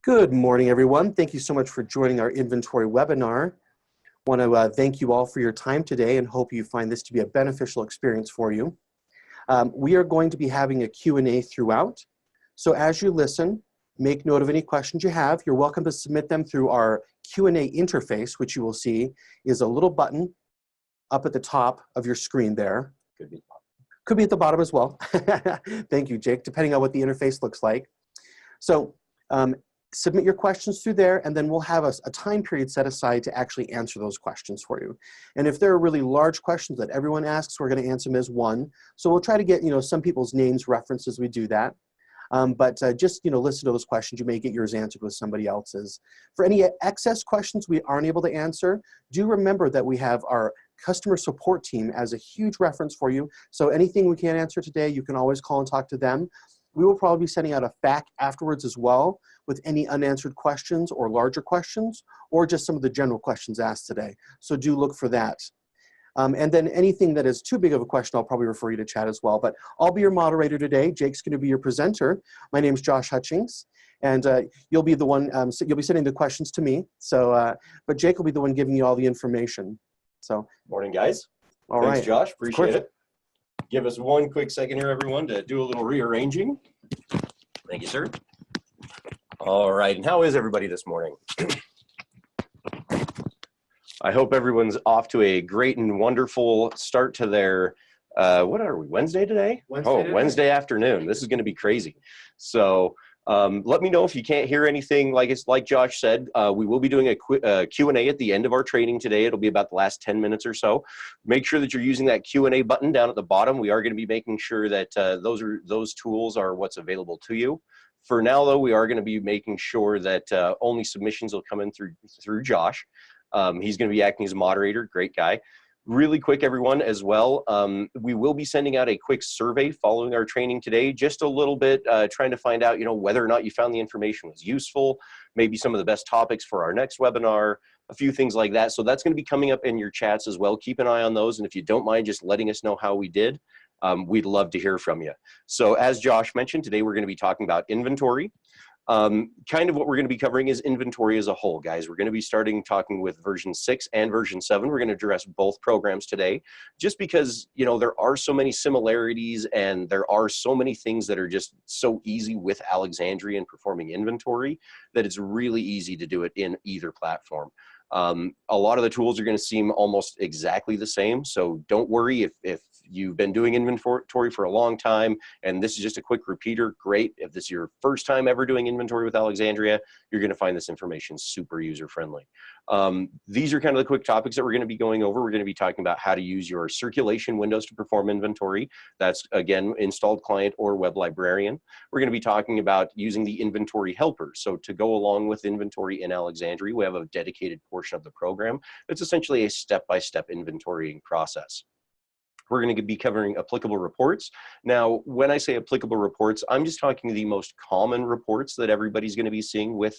Good morning, everyone. Thank you so much for joining our inventory webinar. I want to thank you all for your time today and hope you find this to be a beneficial experience for you. We are going to be having a Q&A throughout. So as you listen, make note of any questions you have. You're welcome to submit them through our Q&A interface, which you will see is a little button up at the top of your screen there. Could be at the bottom as well. Thank you, Jake, depending on what the interface looks like. So submit your questions through there, and then we'll have a time period set aside to actually answer those questions for you. And if there are really large questions that everyone asks, we're going to answer them as one. So we'll try to get some people's names referenced as we do that. But just listen to those questions. You may get yours answered with somebody else's. For any excess questions we aren't able to answer, do remember that we have our customer support team as a huge reference for you. So anything we can't answer today, you can always call and talk to them. We will probably be sending out a FAQ afterwards as well with any unanswered questions or larger questions, or just some of the general questions asked today. So do look for that. And then anything that is too big of a question, I'll probably refer you to chat as well. But I'll be your moderator today. Jake's going to be your presenter. My name's Josh Hutchings, and you'll be the one, you'll be sending the questions to me. So, but Jake will be the one giving you all the information. So, morning, guys. All Thanks, right. Josh. Appreciate it. Give us one quick second here, everyone, to do a little rearranging. Thank you, sir. All right, and how is everybody this morning? I hope everyone's off to a great and wonderful start to their, what are we, Wednesday today? Wednesday afternoon. This is going to be crazy. So let me know if you can't hear anything. Like Josh said, we will be doing a Q&A at the end of our training today. It'll be about the last 10 minutes or so. Make sure that you're using that Q&A button down at the bottom. We are going to be making sure that those tools are what's available to you. For now, though, we are going to be making sure that only submissions will come in through Josh. He's going to be acting as a moderator. Great guy. Really quick, everyone, as well, we will be sending out a quick survey following our training today, just a little bit, trying to find out, whether or not you found the information was useful, maybe some of the best topics for our next webinar, a few things like that. So that's going to be coming up in your chats as well. Keep an eye on those, and if you don't mind just letting us know how we did, we'd love to hear from you. So as Josh mentioned, today we're going to be talking about inventory. Kind of what we're going to be covering is inventory as a whole, guys. We're going to be talking with version 6 and version 7. We're going to address both programs today, just because, there are so many similarities and there are so many things that are just so easy with Alexandria and performing inventory that it's really easy to do it in either platform. A lot of the tools are going to seem almost exactly the same, so don't worry if you've been doing inventory for a long time and this is just a quick repeater. Great. If this is your first time ever doing inventory with Alexandria, you're going to find this information super user-friendly. These are kind of the quick topics that we're going to be going over. We're going to be talking about how to use your circulation windows to perform inventory. That's, again, installed client or web librarian. We're going to be talking about using the inventory helper. So to go along with inventory in Alexandria, we have a dedicated portion of the program. It's essentially a step-by-step inventorying process. We're going to be covering applicable reports. Now, when I say applicable reports, I'm just talking the most common reports that everybody's going to be seeing with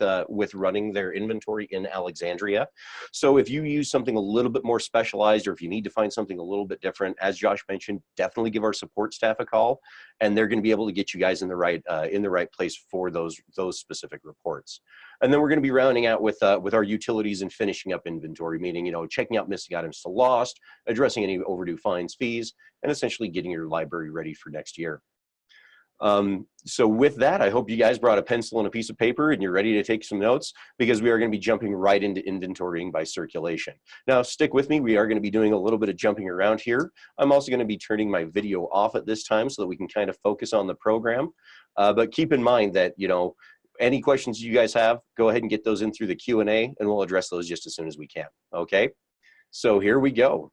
running their inventory in Alexandria. So if you use something a little bit more specialized, or if you need to find something a little bit different, as Josh mentioned, definitely give our support staff a call, and they're going to be able to get you guys in the right place for those specific reports. And then we're going to be rounding out with our utilities and finishing up inventory, meaning, checking out missing items to lost, addressing any overdue fines, fees, and essentially getting your library ready for next year. So with that, I hope you guys brought a pencil and a piece of paper and you're ready to take some notes, because we are going to be jumping right into inventorying by circulation. Now, stick with me. We are going to be doing a little bit of jumping around here. I'm also going to be turning my video off at this time so that we can kind of focus on the program. But keep in mind that, any questions you guys have, go ahead and get those in through the Q&A, and we'll address those just as soon as we can. Okay, so here we go.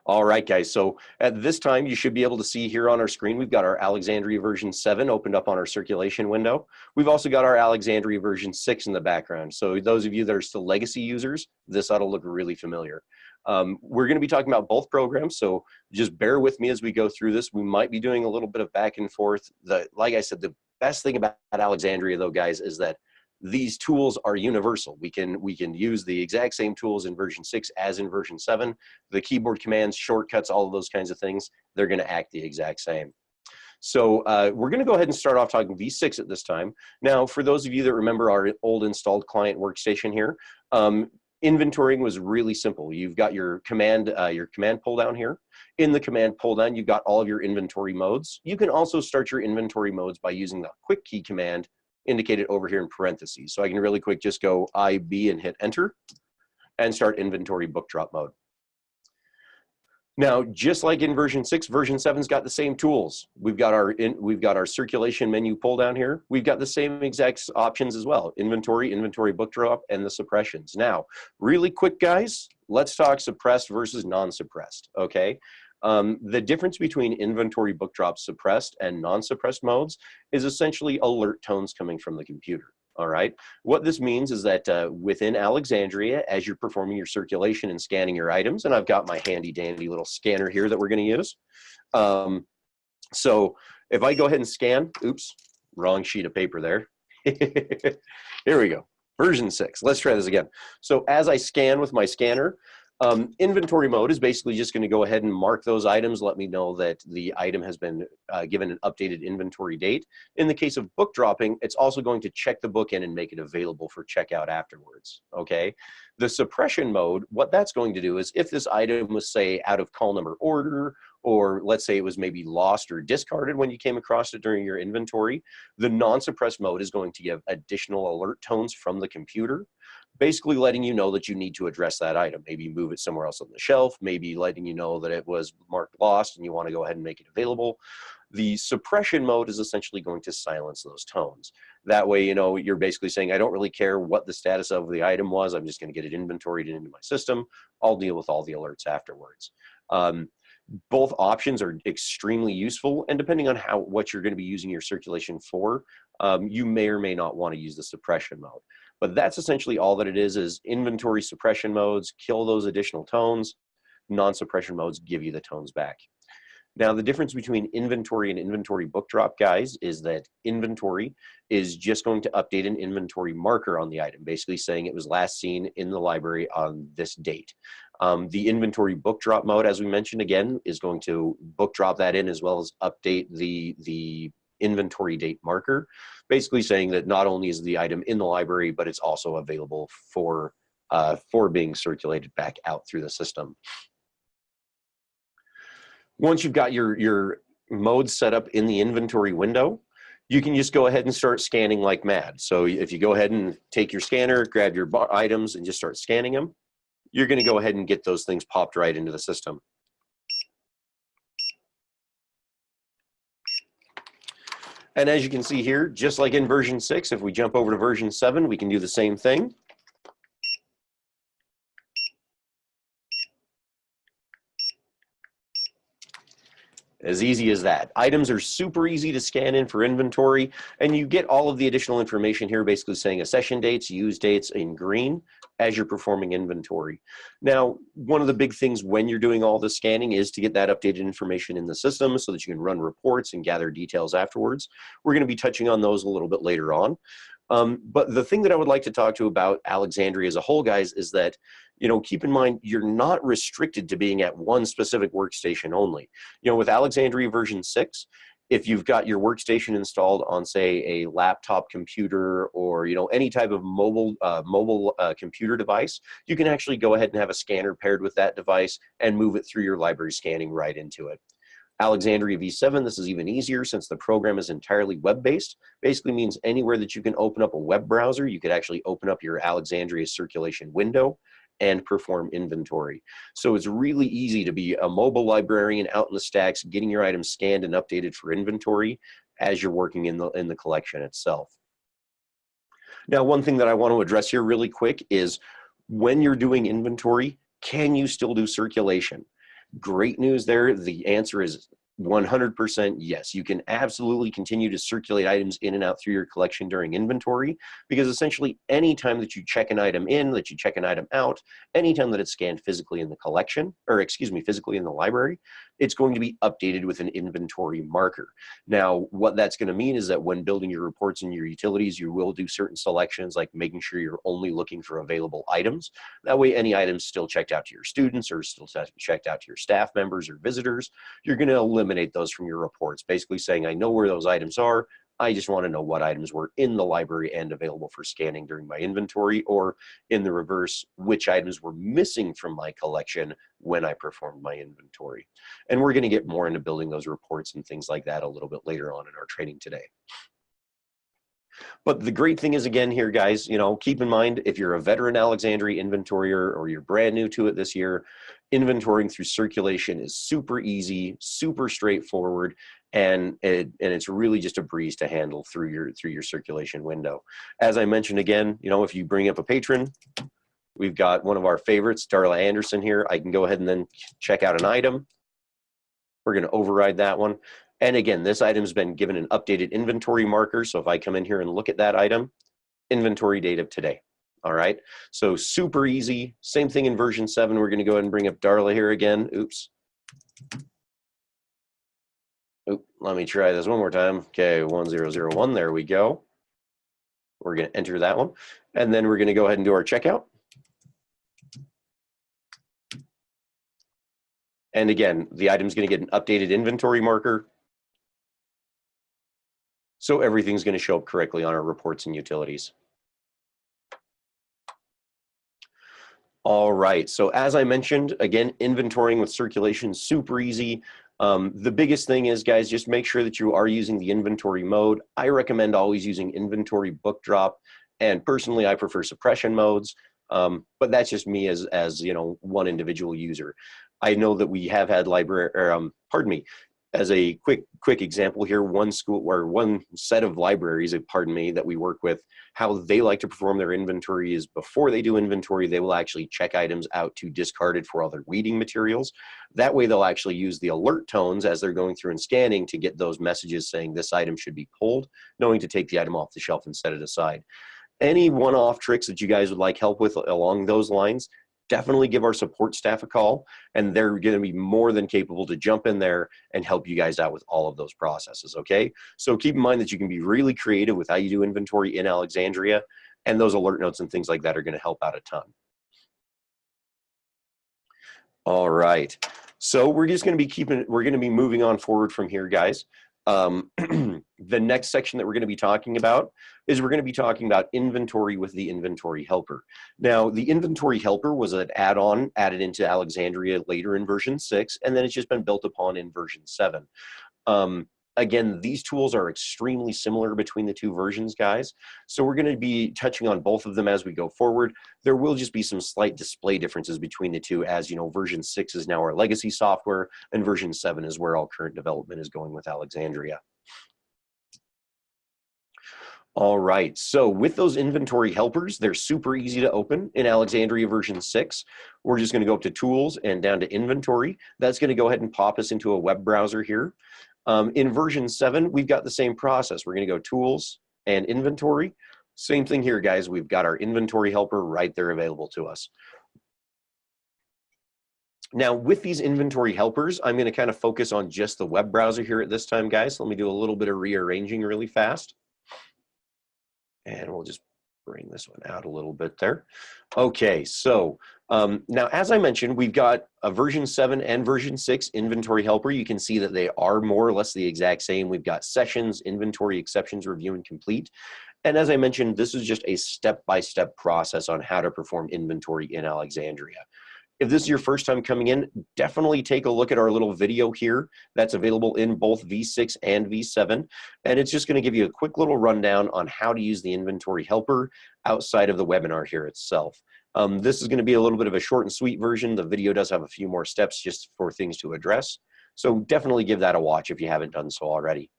All right, guys, so at this time, you should be able to see here on our screen, we've got our Alexandria version 7 opened up on our circulation window. We've also got our Alexandria version 6 in the background. So those of you that are still legacy users, this ought to look really familiar. We're going to be talking about both programs, so just bear with me as we go through this. We might be doing a little bit of back and forth. Like I said, the best thing about Alexandria, though, guys, is that these tools are universal. We can use the exact same tools in version 6 as in version 7. The keyboard commands, shortcuts, all of those kinds of things, they're going to act the exact same. So we're going to go ahead and start off talking V6 at this time. Now, for those of you that remember our old installed client workstation here, inventorying was really simple. You've got your command pull down here. In the command pull down, you've got all of your inventory modes. You can also start your inventory modes by using the quick key command indicated over here in parentheses. So I can really quick just go IB and hit enter and start inventory book drop mode. Now, just like in version 6, version 7's got the same tools. We've got our circulation menu pull down here. We've got the same exact options as well: inventory, inventory book drop, and the suppressions. Now, really quick, guys, let's talk suppressed versus non-suppressed. Okay, the difference between inventory book drop suppressed and non-suppressed modes is essentially alert tones coming from the computer. All right. What this means is that within Alexandria, as you're performing your circulation and scanning your items, and I've got my handy dandy little scanner here that we're going to use. So if I go ahead and scan, oops, wrong sheet of paper there. Here we go. Version 6. Let's try this again. So as I scan with my scanner, inventory mode is basically just going to go ahead and mark those items, let me know that the item has been given an updated inventory date. In the case of book dropping, it's also going to check the book in and make it available for checkout afterwards. Okay. The suppression mode, what that's going to do is if this item was, say, out of call number order, or let's say it was maybe lost or discarded when you came across it during your inventory, the non-suppressed mode is going to give additional alert tones from the computer, basically letting you know that you need to address that item. Maybe move it somewhere else on the shelf, maybe letting you know that it was marked lost and you want to go ahead and make it available. The suppression mode is essentially going to silence those tones. That way, you know, you're basically saying, I don't really care what the status of the item was. I'm just going to get it inventoried into my system. I'll deal with all the alerts afterwards. Both options are extremely useful, and depending on what you're going to be using your circulation for, you may or may not want to use the suppression mode. But that's essentially all that it is inventory suppression modes kill those additional tones. Non-suppression modes give you the tones back. Now, the difference between inventory and inventory book drop, guys, is that inventory is just going to update an inventory marker on the item, basically saying it was last seen in the library on this date. The inventory book drop mode, as we mentioned again, is going to book drop that in as well as update the inventory date marker, basically saying that not only is the item in the library, but it's also available for being circulated back out through the system. Once you've got your mode set up in the inventory window, you can just go ahead and start scanning like mad. So if you go ahead and take your scanner, grab your items and just start scanning them, you're going to go ahead and get those things popped right into the system. And as you can see here, just like in version 6, if we jump over to version 7, we can do the same thing. As easy as that. Items are super easy to scan in for inventory, and you get all of the additional information here, basically saying accession dates, use dates in green as you're performing inventory. Now, one of the big things when you're doing all the scanning is to get that updated information in the system so that you can run reports and gather details afterwards. We're going to be touching on those a little bit later on. But the thing that I would like to talk to about Alexandria as a whole, guys, is that, you know, keep in mind, you're not restricted to being at one specific workstation only. You know, with Alexandria version 6, if you've got your workstation installed on, say, a laptop computer or, you know, any type of mobile computer device, you can actually go ahead and have a scanner paired with that device and move it through your library scanning right into it. Alexandria v7, this is even easier since the program is entirely web-based. Basically means anywhere that you can open up a web browser, you could actually open up your Alexandria circulation window and perform inventory. So it's really easy to be a mobile librarian out in the stacks, getting your items scanned and updated for inventory as you're working in the collection itself. Now, one thing that I want to address here really quick is when you're doing inventory, can you still do circulation? Great news there. The answer is 100% yes. You can absolutely continue to circulate items in and out through your collection during inventory, because essentially anytime that you check an item in, that you check an item out, anytime that it's scanned physically in the collection, or excuse me, physically in the library, it's going to be updated with an inventory marker. Now, what that's going to mean is that when building your reports and your utilities, you will do certain selections, like making sure you're only looking for available items. That way, any items still checked out to your students or still checked out to your staff members or visitors, you're going to eliminate those from your reports, basically saying, I know where those items are. I just want to know what items were in the library and available for scanning during my inventory, or in the reverse, which items were missing from my collection when I performed my inventory. And we're going to get more into building those reports and things like that a little bit later on in our training today. But the great thing is, again, here, guys, you know, keep in mind, if you're a veteran Alexandria inventorier or you're brand new to it this year, inventorying through circulation is super easy, super straightforward, and it's really just a breeze to handle through your circulation window. As I mentioned, again, you know, if you bring up a patron, we've got one of our favorites, Darla Anderson here. I can go ahead and then check out an item. We're going to override that one. And again, this item's been given an updated inventory marker. So if I come in here and look at that item, inventory date of today. All right. So super easy. Same thing in version 7. We're going to go ahead and bring up Darla here again. Oops. Oop, let me try this one more time. Okay, 1001. There we go. We're going to enter that one. And then we're going to go ahead and do our checkout. And again, the item's going to get an updated inventory marker. So everything's going to show up correctly on our reports and utilities. All right, so as I mentioned, again, inventorying with circulation, super easy. The biggest thing is, guys, just make sure that you are using the inventory mode. I recommend always using inventory book drop, and personally, I prefer suppression modes, but that's just me as you know, one individual user. I know that we have had as a quick example here, one school or one set of libraries, that we work with, how they like to perform their inventory is before they do inventory, they will actually check items out to discarded for other weeding materials. That way they'll actually use the alert tones as they're going through and scanning to get those messages saying this item should be pulled, knowing to take the item off the shelf and set it aside. Any one-off tricks that you guys would like help with along those lines, definitely give our support staff a call, and they're going to be more than capable to jump in there and help you guys out with all of those processes, okay? So keep in mind that you can be really creative with how you do inventory in Alexandria, and those alert notes and things like that are going to help out a ton. All right, so we're just going to be moving on forward from here, guys. The next section that we're going to be talking about is we're going to be talking about inventory with the inventory helper. Now, the inventory helper was an add-on added into Alexandria later in version 6, and then it's just been built upon in version 7. Again, these tools are extremely similar between the two versions, guys. So we're going to be touching on both of them as we go forward. There will just be some slight display differences between the two, as you know, version 6 is now our legacy software, and version 7 is where all current development is going with Alexandria. All right, so with those inventory helpers, they're super easy to open in Alexandria version 6. We're just going to go up to Tools and down to Inventory. That's going to go ahead and pop us into a web browser here. In version 7, we've got the same process. We're going to go Tools and Inventory. Same thing here, guys. We've got our inventory helper right there available to us. Now, with these inventory helpers, I'm going to kind of focus on just the web browser here at this time, guys. So let me do a little bit of rearranging really fast. And we'll just bring this one out a little bit there. Okay, so now, as I mentioned, we've got a version 7 and version 6 inventory helper. You can see that they are more or less the exact same. We've got sessions, inventory, exceptions, review, and complete. And as I mentioned, this is just a step-by-step process on how to perform inventory in Alexandria. If this is your first time coming in, definitely take a look at our little video here that's available in both V6 and V7. And it's just going to give you a quick little rundown on how to use the inventory helper outside of the webinar here itself. This is going to be a little bit of a short and sweet version. The video does have a few more steps just for things to address. So definitely give that a watch if you haven't done so already.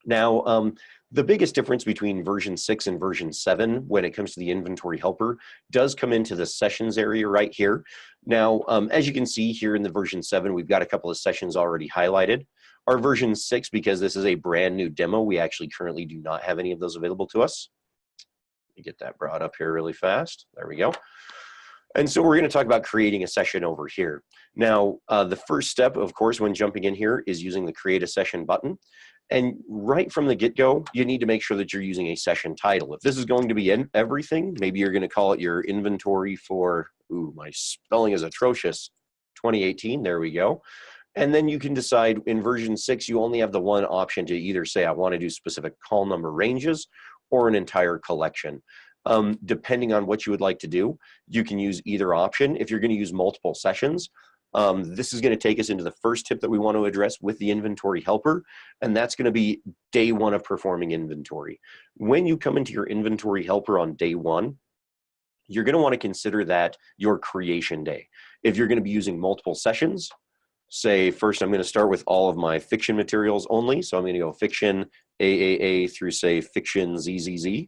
Now, the biggest difference between version 6 and version 7 when it comes to the inventory helper does come into the sessions area right here. Now, as you can see here in the version 7, we've got a couple of sessions already highlighted. Our version 6, because this is a brand new demo, we actually currently do not have any of those available to us. Let me get that brought up here really fast. There we go. And so we're going to talk about creating a session over here. Now, the first step, of course, when jumping in here is using the create a session button. And right from the get-go, you need to make sure that you're using a session title. If this is going to be in everything, maybe you're going to call it your inventory for, ooh, my spelling is atrocious, 2018, there we go. And then you can decide in version 6, you only have the one option to either say, I want to do specific call number ranges or an entire collection. Depending on what you would like to do, you can use either option. If you're going to use multiple sessions, this is going to take us into the first tip that we want to address with the inventory helper, and that's going to be day 1 of performing inventory. When you come into your inventory helper on day 1, you're going to want to consider that your creation day. If you're going to be using multiple sessions, say first I'm going to start with all of my fiction materials only, so I'm going to go fiction AAA through say fiction ZZZ.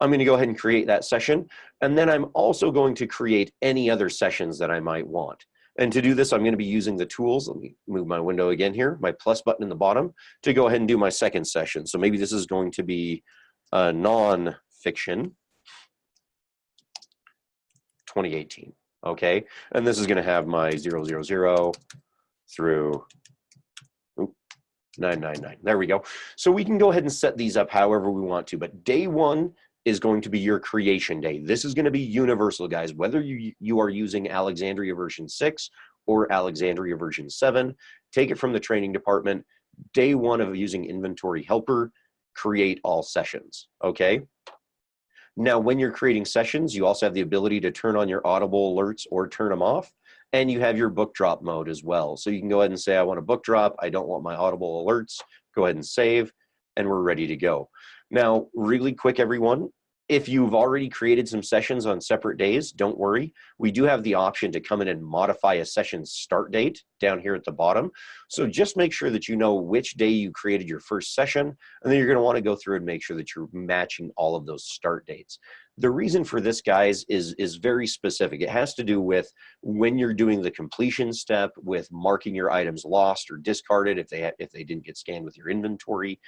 I'm going to go ahead and create that session, and then I'm also going to create any other sessions that I might want. And to do this, I'm going to be using the tools. Let me move my window again here, my plus button in the bottom, to go ahead and do my second session. So maybe this is going to be non-fiction 2018, okay? And this is going to have my 000 through 999. There we go. So we can go ahead and set these up however we want to, but day 1 is going to be your creation day. This is going to be universal, guys, whether you are using Alexandria version 6 or Alexandria version 7, take it from the training department. Day 1 of using inventory helper, create all sessions, okay? Now, when you're creating sessions, you also have the ability to turn on your audible alerts or turn them off, and you have your book drop mode as well. So you can go ahead and say, I want a book drop, I don't want my audible alerts, go ahead and save, and we're ready to go. Now, really quick, everyone, if you've already created some sessions on separate days, don't worry. We do have the option to come in and modify a session start date down here at the bottom. So just make sure that you know which day you created your first session, and then you're going to want to go through and make sure that you're matching all of those start dates. The reason for this, guys, is very specific. It has to do with when you're doing the completion step, with marking your items lost or discarded if they didn't get scanned with your inventory.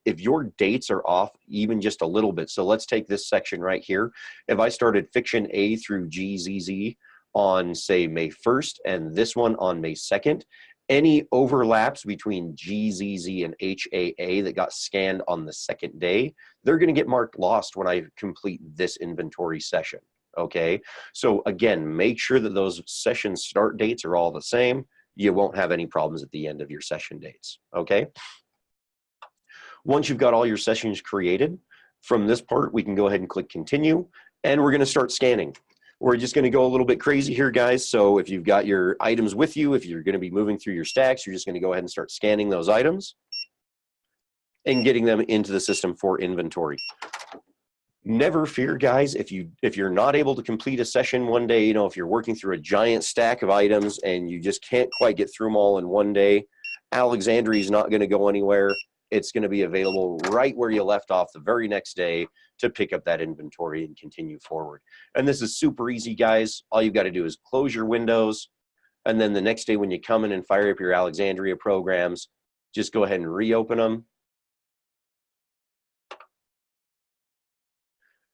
If your dates are off even just a little bit, so let's take this section right here. If I started fiction A through GZZ on, say, May 1st and this one on May 2nd, any overlaps between GZZ and HAA that got scanned on the second day, they're going to get marked lost when I complete this inventory session, okay? So again, make sure that those session start dates are all the same. You won't have any problems at the end of your session dates, okay? Once you've got all your sessions created, from this part, we can go ahead and click continue, and we're going to start scanning. We're just going to go a little bit crazy here, guys. So if you've got your items with you, if you're going to be moving through your stacks, you're just going to go ahead and start scanning those items and getting them into the system for inventory. Never fear, guys, if you're not able to complete a session one day, you know, if you're working through a giant stack of items and you just can't quite get through them all in one day, Alexandria is not going to go anywhere. It's going to be available right where you left off the very next day to pick up that inventory and continue forward. And this is super easy, guys. All you've got to do is close your windows, and then the next day when you come in and fire up your Alexandria programs, just go ahead and reopen them.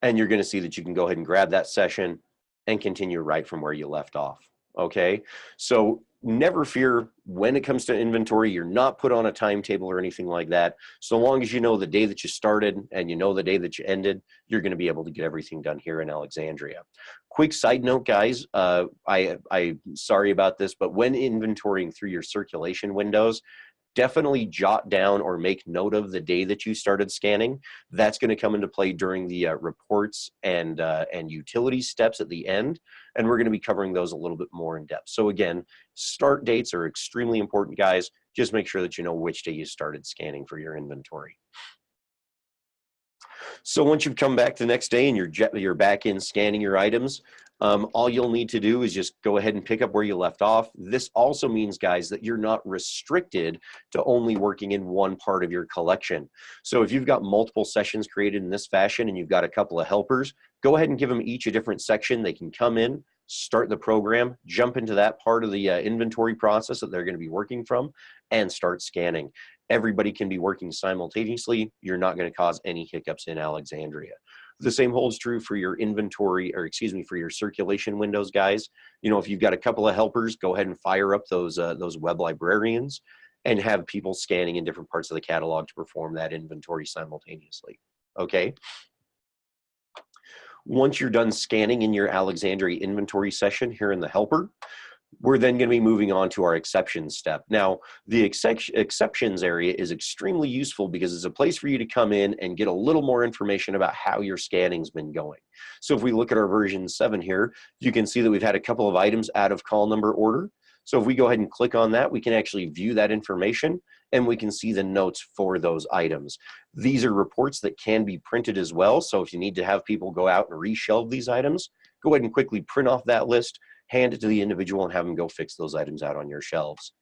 And you're going to see that you can go ahead and grab that session and continue right from where you left off, okay? So never fear when it comes to inventory. You're not put on a timetable or anything like that. So long as you know the day that you started and you know the day that you ended, you're going to be able to get everything done here in Alexandria. Quick side note, guys, I'm sorry about this, but when inventorying through your circulation windows, definitely jot down or make note of the day that you started scanning. That's going to come into play during the reports and utility steps at the end, and we're going to be covering those a little bit more in depth. So again, start dates are extremely important, guys. Just make sure that you know which day you started scanning for your inventory. So once you've come back the next day and you're back in scanning your items, all you'll need to do is just go ahead and pick up where you left off. This also means, guys, that you're not restricted to only working in one part of your collection. So if you've got multiple sessions created in this fashion and you've got a couple of helpers, go ahead and give them each a different section. They can come in, start the program, jump into that part of the inventory process that they're going to be working from, and start scanning. Everybody can be working simultaneously. You're not going to cause any hiccups in Alexandria. The same holds true for your inventory, or excuse me, for your circulation windows, guys. You know, if you've got a couple of helpers, go ahead and fire up those web librarians and have people scanning in different parts of the catalog to perform that inventory simultaneously, okay? Once you're done scanning in your Alexandria inventory session here in the helper, we're then going to be moving on to our exceptions step. Now, the exceptions area is extremely useful because it's a place for you to come in and get a little more information about how your scanning's been going. So if we look at our version 7 here, you can see that we've had a couple of items out of call number order. So if we go ahead and click on that, we can actually view that information and we can see the notes for those items. These are reports that can be printed as well. So if you need to have people go out and reshelve these items, go ahead and quickly print off that list, hand it to the individual and have them go fix those items out on your shelves.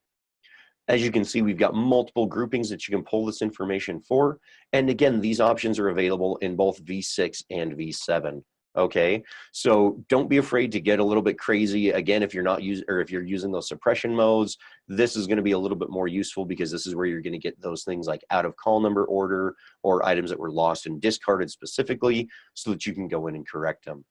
As you can see, we've got multiple groupings that you can pull this information for. And again, these options are available in both V6 and V7. Okay, so don't be afraid to get a little bit crazy. Again, if you're not using, or if you're using those suppression modes, this is going to be a little bit more useful because this is where you're going to get those things like out of call number order or items that were lost and discarded specifically so that you can go in and correct them.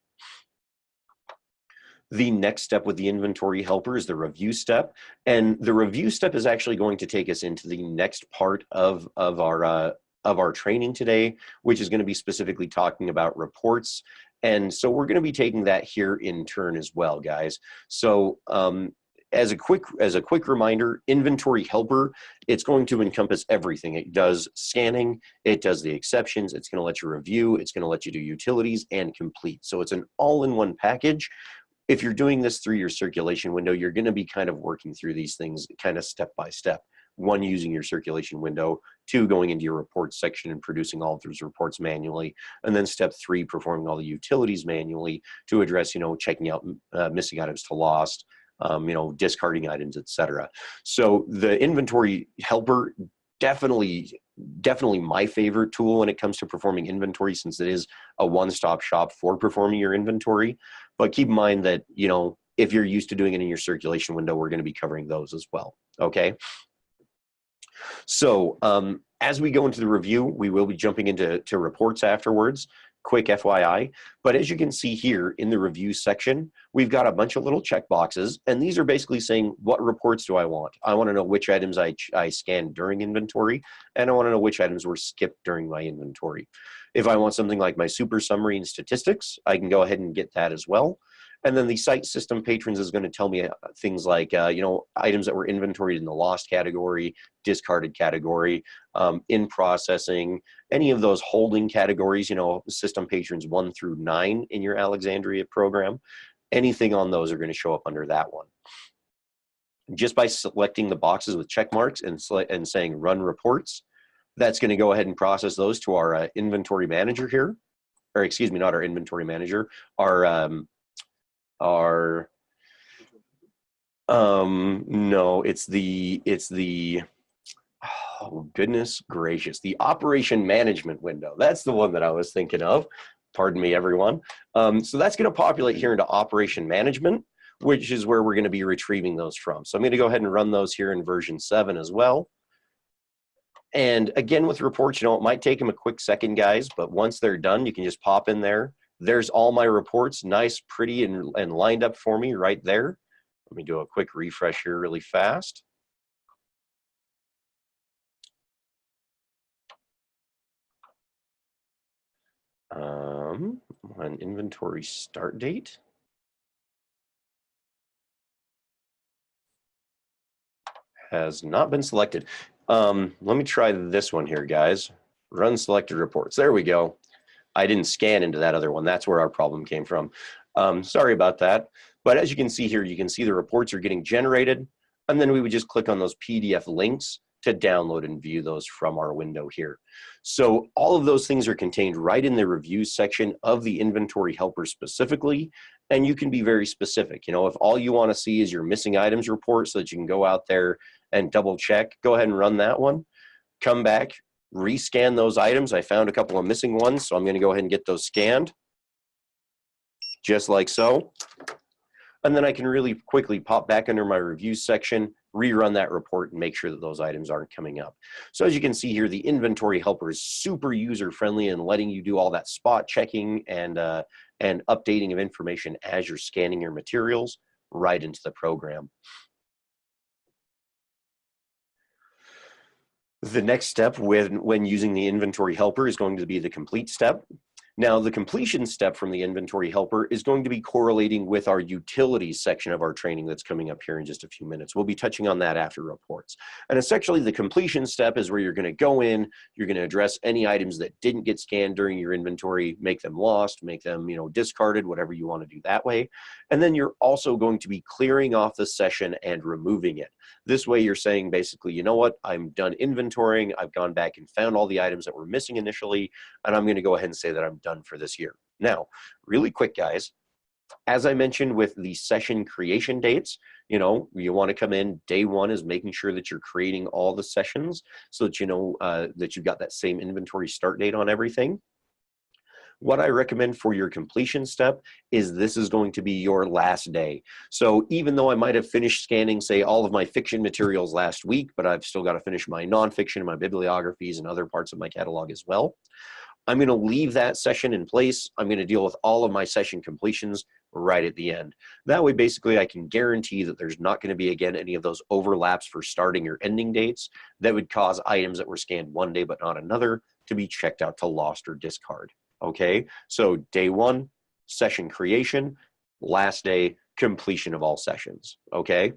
The next step with the inventory helper is the review step. And the review step is actually going to take us into the next part of our training today, which is going to be specifically talking about reports. And so we're going to be taking that here in turn as well, guys. So as a quick reminder, inventory helper, it's going to encompass everything. It does scanning, it does the exceptions, it's going to let you review, it's going to let you do utilities and complete. So it's an all-in-one package. If you're doing this through your circulation window, you're going to be kind of working through these things kind of step by step. 1, using your circulation window, 2, going into your reports section and producing all of those reports manually, and then step 3, performing all the utilities manually to address, you know, checking out missing items to lost, you know, discarding items, etc. So the inventory helper, definitely my favorite tool when it comes to performing inventory, since it is a one-stop shop for performing your inventory. But keep in mind that, you know, if you're used to doing it in your circulation window, we're going to be covering those as well. Okay. So as we go into the review, we will be jumping into reports afterwards. Quick FYI, but as you can see here in the review section, we've got a bunch of little check boxes, and these are basically saying, what reports do I want? I want to know which items I scanned during inventory, and I want to know which items were skipped during my inventory. If I want something like my super summary and statistics, I can go ahead and get that as well. And then the site system patrons is going to tell me things like, you know, items that were inventoried in the lost category, discarded category, in processing, any of those holding categories, you know, system patrons 1 through 9 in your Alexandria program, anything on those are going to show up under that one. Just by selecting the boxes with check marks and saying run reports, that's going to go ahead and process those to our inventory manager here, or excuse me, not our inventory manager, no, it's the oh goodness gracious, the operation management window. That's the one that I was thinking of. Pardon me, everyone. So that's going to populate here into operation management, which is where we're going to be retrieving those from. So I'm going to go ahead and run those here in version 7 as well. And again, with reports, you know, it might take them a quick second, guys, but once they're done, you can just pop in there. There's all my reports, nice, pretty, and lined up for me right there. Let me do a quick refresh here really fast. On inventory start date. Has not been selected. Let me try this one here, guys. Run selected reports. There we go. I didn't scan into that other one. That's where our problem came from. Sorry about that. But as you can see here, you can see the reports are getting generated. And then we would just click on those PDF links to download and view those from our window here. So all of those things are contained right in the review section of the inventory helper specifically. And you can be very specific. You know, if all you want to see is your missing items report so that you can go out there and double check, go ahead and run that one. Come back, rescan those items. I found a couple of missing ones, so I'm going to go ahead and get those scanned, just like so. And then I can really quickly pop back under my review section, rerun that report and make sure that those items aren't coming up. So as you can see here, the inventory helper is super user-friendly and letting you do all that spot checking and updating of information as you're scanning your materials right into the program. The next step when using the inventory helper is going to be the complete step. Now, the completion step from the inventory helper is going to be correlating with our utilities section of our training that's coming up here in just a few minutes. We'll be touching on that after reports. And essentially, the completion step is where you're going to go in, you're going to address any items that didn't get scanned during your inventory, make them lost, make them, discarded, whatever you want to do that way. And then you're also going to be clearing off the session and removing it. This way you're saying basically, you know what, I'm done inventorying, I've gone back and found all the items that were missing initially, and I'm going to go ahead and say that I'm done for this year. Now, really quick, guys, as I mentioned with the session creation dates, you want to come in, day one is making sure that you're creating all the sessions so that you know that you've got that same inventory start date on everything. What I recommend for your completion step is this is going to be your last day. So even though I might have finished scanning, say, all of my fiction materials last week, but I've still got to finish my nonfiction, my bibliographies, and other parts of my catalog as well, I'm going to leave that session in place. I'm going to deal with all of my session completions right at the end. That way, basically, I can guarantee that there's not going to be, again, any of those overlaps for starting or ending dates that would cause items that were scanned one day but not another to be checked out to lost or discard. Okay, so day one, session creation, last day, completion of all sessions, okay?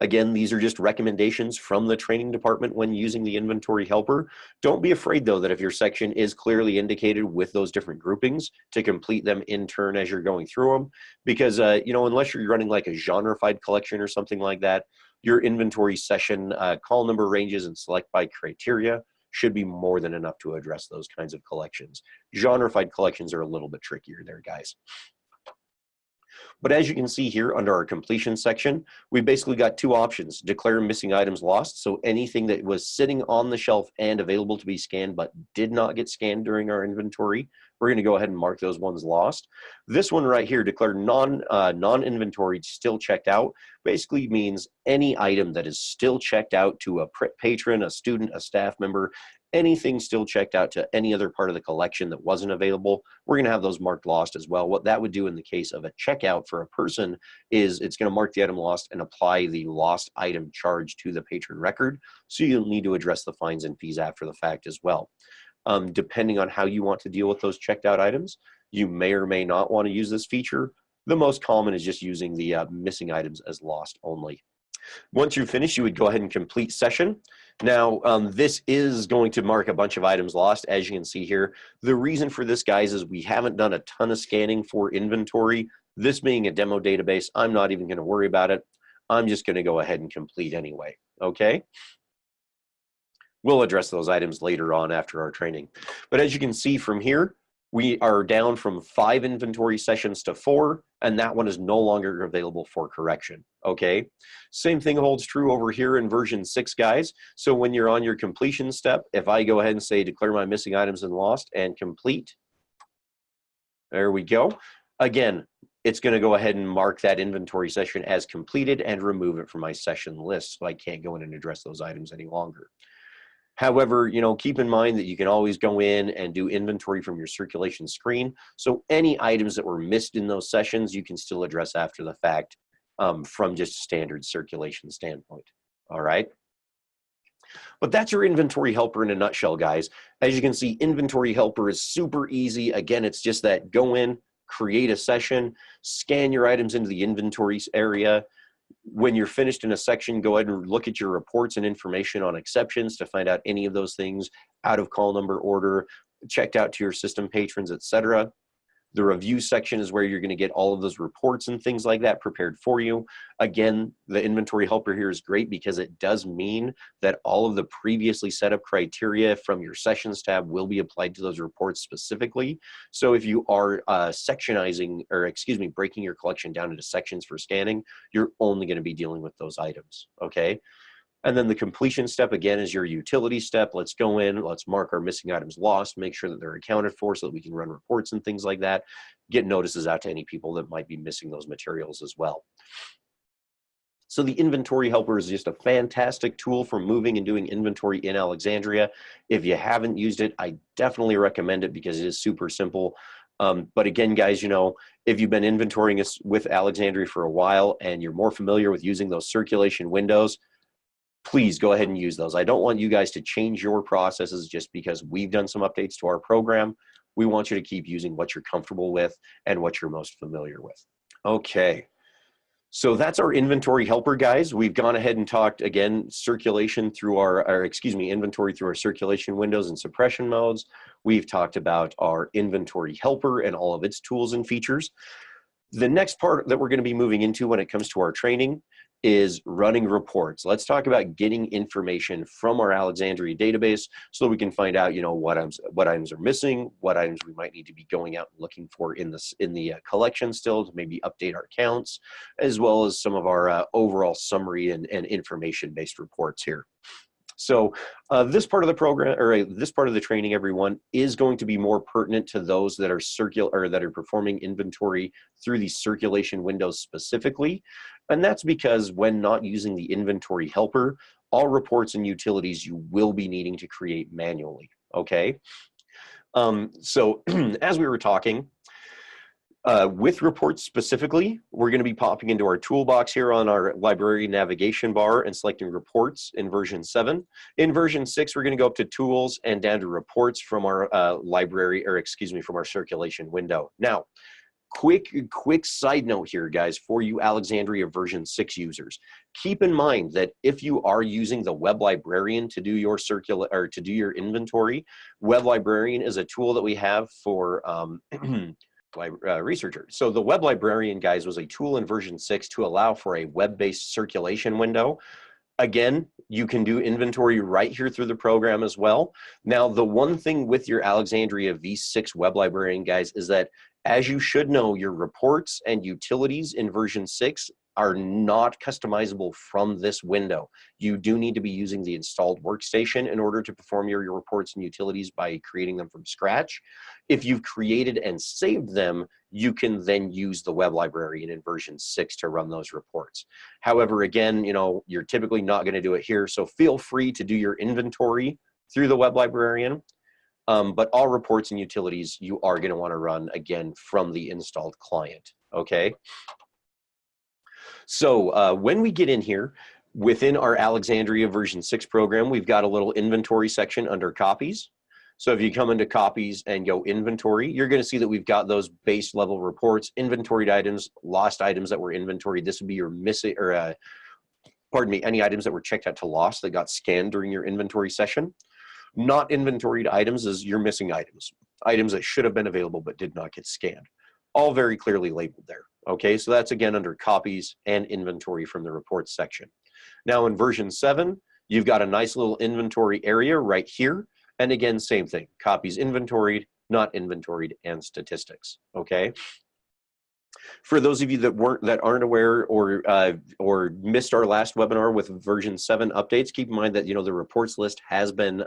Again, these are just recommendations from the training department when using the inventory helper. Don't be afraid, though, that if your section is clearly indicated with those different groupings, to complete them in turn as you're going through them. Because, unless you're running like a genre-fied collection or something like that, your inventory session call number ranges and select by criteria should be more than enough to address those kinds of collections. Genre-fied collections are a little bit trickier there, guys. But as you can see here under our completion section, we basically got two options: declare missing items lost. So anything that was sitting on the shelf and available to be scanned but did not get scanned during our inventory, we're going to go ahead and mark those ones lost. This one right here, declare non-inventoried, still checked out, basically means any item that is still checked out to a patron, a student, a staff member, anything still checked out to any other part of the collection that wasn't available, we're going to have those marked lost as well. What that would do in the case of a checkout for a person is it's going to mark the item lost and apply the lost item charge to the patron record. So you'll need to address the fines and fees after the fact as well. Depending on how you want to deal with those checked out items, you may or may not want to use this feature. The most common is just using the missing items as lost only. Once you're finished, you would go ahead and complete session. Now, this is going to mark a bunch of items lost, as you can see here. The reason for this, guys, is we haven't done a ton of scanning for inventory. This being a demo database, I'm not even going to worry about it. I'm just going to go ahead and complete anyway, okay? We'll address those items later on after our training. But as you can see from here, we are down from 5 inventory sessions to 4, and that one is no longer available for correction, okay? Same thing holds true over here in version 6, guys. So when you're on your completion step, if I go ahead and say declare my missing items and lost and complete, there we go. Again, it's going to go ahead and mark that inventory session as completed and remove it from my session list, so I can't go in and address those items any longer. However, keep in mind that you can always go in and do inventory from your circulation screen. So any items that were missed in those sessions, you can still address after the fact from just a standard circulation standpoint. All right. But that's your inventory helper in a nutshell, guys. As you can see, inventory helper is super easy. Again, it's just that go in, create a session, scan your items into the inventory area. When you're finished in a section, go ahead and look at your reports and information on exceptions to find out any of those things out of call number order, checked out to your system patrons, etc. The review section is where you're going to get all of those reports and things like that prepared for you. Again, the inventory helper here is great because it does mean that all of the previously set up criteria from your sessions tab will be applied to those reports specifically. So if you are breaking your collection down into sections for scanning, you're only going to be dealing with those items, okay? And then the completion step, again, is your utility step. Let's go in, let's mark our missing items lost, make sure that they're accounted for so that we can run reports and things like that, get notices out to any people that might be missing those materials as well. So the inventory helper is just a fantastic tool for moving and doing inventory in Alexandria. If you haven't used it, I definitely recommend it because it is super simple. But again, guys, you know, if you've been inventorying with Alexandria for a while and you're more familiar with using those circulation windows, please go ahead and use those. I don't want you guys to change your processes just because we've done some updates to our program. We want you to keep using what you're comfortable with and what you're most familiar with. Okay. So that's our inventory helper, guys. We've gone ahead and talked, again, circulation through inventory through our circulation windows and suppression modes. We've talked about our inventory helper and all of its tools and features. The next part that we're going to be moving into when it comes to our training is running reports. Let's talk about getting information from our Alexandria database so that we can find out, you know, what items are missing, what items we might need to be going out and looking for in the collection still to maybe update our counts, as well as some of our overall summary and information-based reports here. So this part of the program, or this part of the training, everyone, is going to be more pertinent to those that are performing inventory through the circulation windows specifically. And that's because when not using the inventory helper, all reports and utilities you will be needing to create manually, okay? So as we were talking, with reports specifically, we're going to be popping into our toolbox here on our library navigation bar and selecting reports in version 7. In version 6, we're going to go up to tools and down to reports from our from our circulation window. Now, quick side note here, guys, for you Alexandria version 6 users. Keep in mind that if you are using the web librarian to do your inventory, web librarian is a tool that we have for researchers. So the web librarian, guys, was a tool in version 6 to allow for a web-based circulation window. Again, you can do inventory right here through the program as well. Now, the one thing with your Alexandria v6 web librarian, guys, is that as you should know, your reports and utilities in version 6 are not customizable from this window. You do need to be using the installed workstation in order to perform your reports and utilities by creating them from scratch. If you've created and saved them, you can then use the web librarian in version 6 to run those reports. However, again, you know, you're typically not going to do it here, so feel free to do your inventory through the web librarian. But all reports and utilities you are going to want to run, again, from the installed client, okay? So when we get in here, within our Alexandria version 6 program, we've got a little inventory section under copies. So if you come into copies and go inventory, you're going to see that we've got those base level reports, inventoried items, lost items that were inventoried. This would be your missing, or pardon me, any items that were checked out to lost that got scanned during your inventory session. Not inventoried items is your missing items, items that should have been available but did not get scanned. All very clearly labeled there. Okay, so that's again under copies and inventory from the reports section. Now in version 7, you've got a nice little inventory area right here. And again, same thing, copies inventoried, not inventoried, and statistics, okay? For those of you that aren't aware or missed our last webinar with version 7 updates, keep in mind that, you know, the reports list has been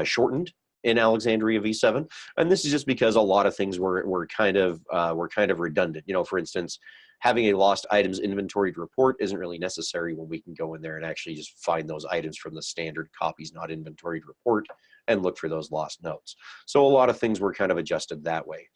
shortened in Alexandria v7, and this is just because a lot of things were kind of redundant. You know, for instance, having a lost items inventoried report isn't really necessary when we can go in there and actually just find those items from the standard copies not inventoried report and look for those lost notes. So a lot of things were kind of adjusted that way.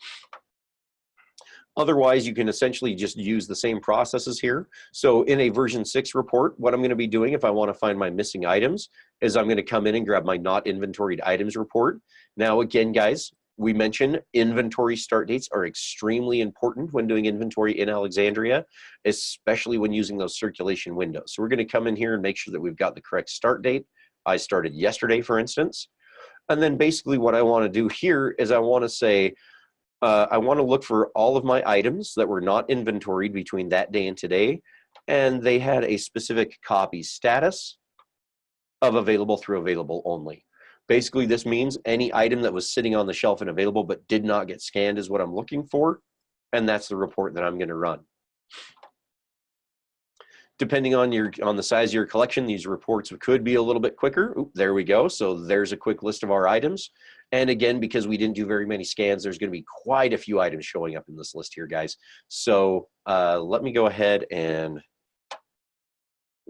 Otherwise, you can essentially just use the same processes here. So in a version 6 report, what I'm going to be doing if I want to find my missing items is I'm going to come in and grab my not inventoried items report. Now, again, guys, we mentioned inventory start dates are extremely important when doing inventory in Alexandria, especially when using those circulation windows. So we're going to come in here and make sure that we've got the correct start date. I started yesterday, for instance. And then basically what I want to do here is I want to say, I want to look for all of my items that were not inventoried between that day and today, and they had a specific copy status of available through available only. Basically, this means any item that was sitting on the shelf and available but did not get scanned is what I'm looking for, and that's the report that I'm going to run. Depending on the size of your collection, these reports could be a little bit quicker. Oop, there we go. So there's a quick list of our items. And again, because we didn't do very many scans, there's going to be quite a few items showing up in this list here, guys. So let me go ahead and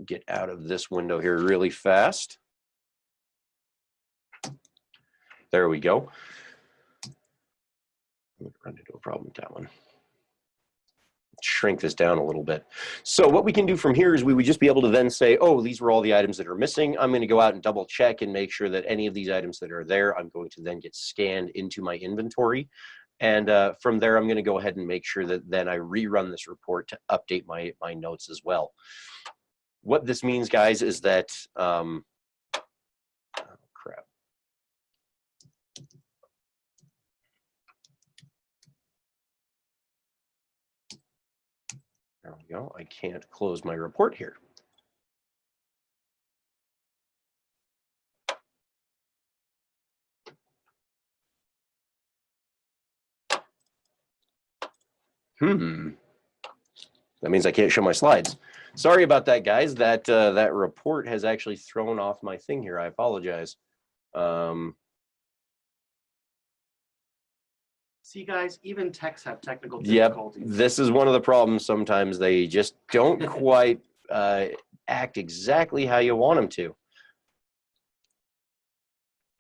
get out of this window here really fast. There we go. I'm going to run into a problem with that one. Shrink this down a little bit. So what we can do from here is we would just be able to then say, oh, these were all the items that are missing. I'm going to go out and double check and make sure that any of these items that are there, I'm going to then get scanned into my inventory. And from there, I'm going to go ahead and make sure that then I rerun this report to update my notes as well. What this means, guys, is that, oh, crap. There we go. I can't close my report here. That means I can't show my slides. Sorry about that, guys. That report has actually thrown off my thing here. I apologize. See, guys, even techs have technical difficulties. Yep, this is one of the problems. Sometimes they just don't quite act exactly how you want them to.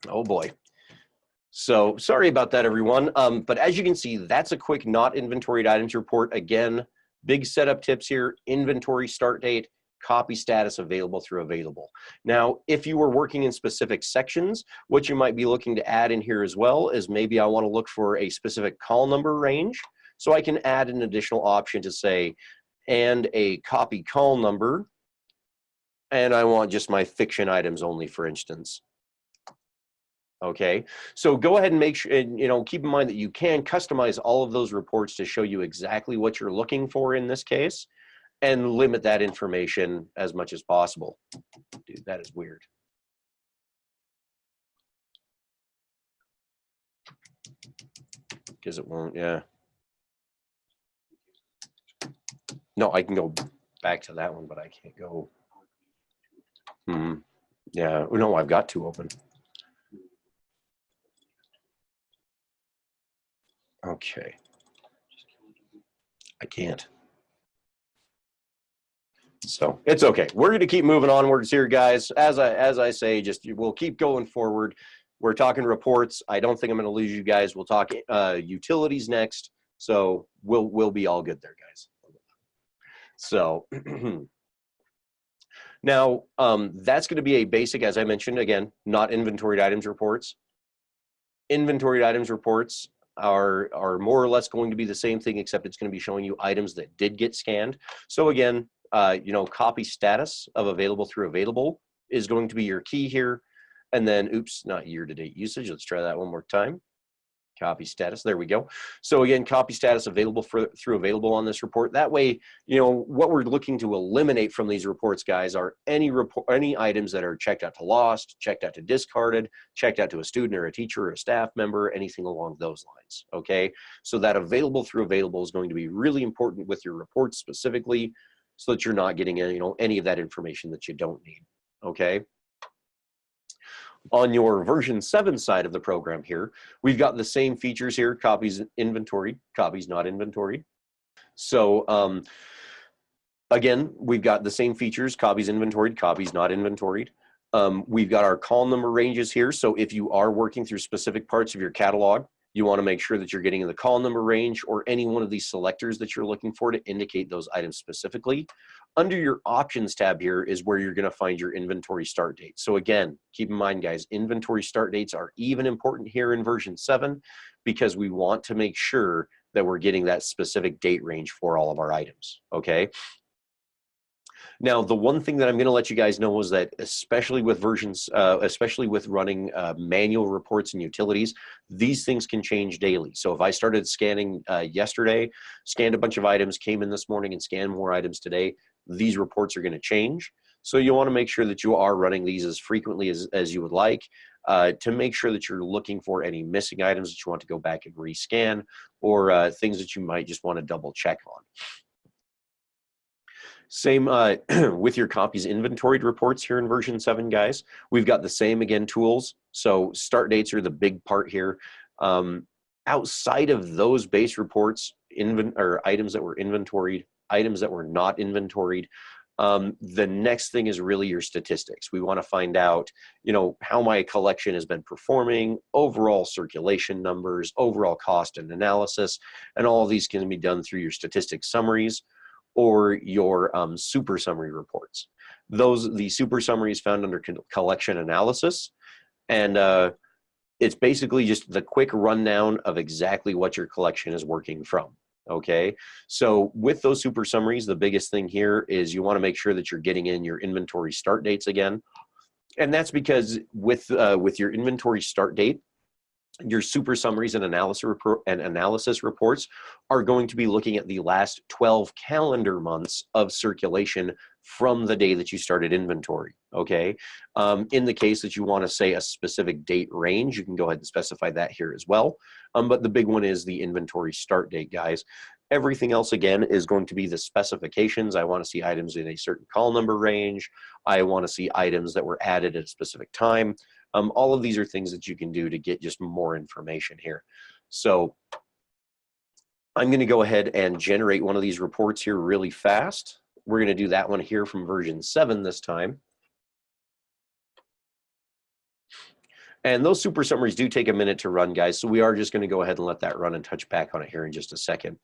Oh boy. So sorry about that, everyone. But as you can see, that's a quick not inventoried items report. Again, big setup tips here: inventory start date, copy status, available through available. Now, if you were working in specific sections, what you might be looking to add in here as well is maybe I want to look for a specific call number range. So I can add an additional option to say, and a copy call number, and I want just my fiction items only, for instance. Okay, so go ahead and make sure, and keep in mind that you can customize all of those reports to show you exactly what you're looking for in this case, and limit that information as much as possible. Dude, that is weird. Because it won't, yeah. No, I can go back to that one, but I can't go. Yeah, no, I've got two open. Okay. I can't. So it's okay. We're going to keep moving onwards here, guys. As I say, we'll keep going forward. We're talking reports. I don't think I'm going to lose you guys. We'll talk utilities next. So we'll be all good there, guys. So now that's going to be a basic, as I mentioned, again, not inventoried items reports. Inventoried items reports are more or less going to be the same thing, except it's going to be showing you items that did get scanned. So again, copy status of available through available is going to be your key here. And then, oops, not year-to-date usage. Let's try that one more time. Copy status, there we go. So again, copy status available through available on this report. That way, what we're looking to eliminate from these reports, guys, are any items that are checked out to lost, checked out to discarded, checked out to a student or a teacher or a staff member, anything along those lines, okay? So that available through available is going to be really important with your reports specifically, so that you're not getting any of that information that you don't need, okay? On your version 7 side of the program here, we've got the same features here: copies inventoried, copies not inventoried. So again, we've got the same features: copies inventoried, copies not inventoried. We've got our call number ranges here. So if you are working through specific parts of your catalog, you want to make sure that you're getting in the call number range or any one of these selectors that you're looking for to indicate those items specifically. Under your options tab here is where you're going to find your inventory start date. So again, keep in mind, guys, inventory start dates are even important here in version 7 because we want to make sure that we're getting that specific date range for all of our items, okay? Now, the one thing that I'm going to let you guys know is that, especially with versions, especially with running manual reports and utilities, these things can change daily. So if I started scanning yesterday, scanned a bunch of items, came in this morning and scanned more items today, these reports are going to change. So you want to make sure that you are running these as frequently as you would like to make sure that you're looking for any missing items that you want to go back and rescan, or things that you might just want to double check on. Same with your copies inventoried reports here in version 7, guys. We've got the same, again, tools. So start dates are the big part here. Outside of those base reports, items that were inventoried, items that were not inventoried, The next thing is really your statistics. We want to find out, you know, how my collection has been performing, overall circulation numbers, overall cost and analysis, and all of these can be done through your statistics summaries or your super summary reports. The super summaries found under collection analysis, and it's basically just the quick rundown of exactly what your collection is working from. Okay, so with those super summaries, the biggest thing here is you want to make sure that you're getting in your inventory start dates again. And that's because with your inventory start date, your super summaries and analysis reports are going to be looking at the last 12 calendar months of circulation from the day that you started inventory, okay? In the case that you want to say a specific date range, you can go ahead and specify that here as well. But the big one is the inventory start date, guys. Everything else, again, is going to be the specifications. I want to see items in a certain call number range. I want to see items that were added at a specific time. All of these are things that you can do to get just more information here. So I'm going to go ahead and generate one of these reports here really fast. We're going to do that one here from version 7 this time. And those super summaries do take a minute to run, guys. So we are just going to go ahead and let that run and touch back on it here in just a second.